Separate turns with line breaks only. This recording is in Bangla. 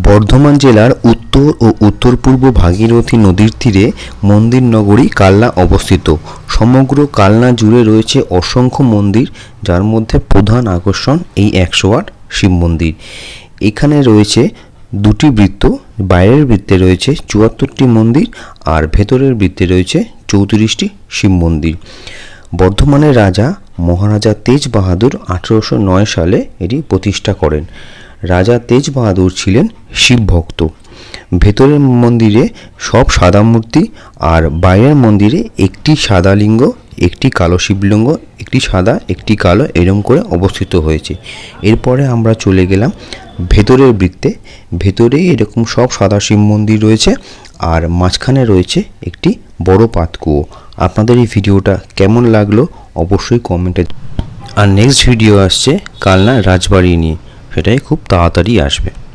বর্ধমান জেলার উত্তর ও উত্তর-পূর্ব ভাগীরথী নদীর তীরে মন্দির নগরী কালনা অবস্থিত। সমগ্র কালনা জুড়ে রয়েছে অসংখ্য মন্দির, যার মধ্যে প্রধান আকর্ষণ এই 108 শিব মন্দির। এখানে রয়েছে দুটি বৃত্ত, বাইরের বৃত্তে রয়েছে 74টি মন্দির আর ভেতরের বৃত্তে রয়েছে 34টি শিব মন্দির। বর্ধমানের রাজা মহারাজা তেজ বাহাদুর 1809 সালে এটি প্রতিষ্ঠা করেন। রাজা তেজ বাহাদুর ছিলেন শিব ভক্ত। ভেতরের মন্দিরে সব সাদা মূর্তি আর বাইরের মন্দিরে একটি সাদা লিঙ্গ, একটি কালো শিবলিঙ্গ, একটি সাদা একটি কালো এরম করে অবস্থিত হয়েছে। এরপরে আমরা চলে গেলাম ভেতরের বৃত্তে। ভেতরে এরকম সব সাদা শিব মন্দির রয়েছে আর মাঝখানে রয়েছে একটি বড় পাতকুয়ো। আপনাদের এই ভিডিওটা কেমন লাগলো অবশ্যই কমেন্টে। আর নেক্সট ভিডিও আসছে কালনা রাজবাড়ি নিয়ে, সেটাই খুব তাড়াতাড়ি আসবে।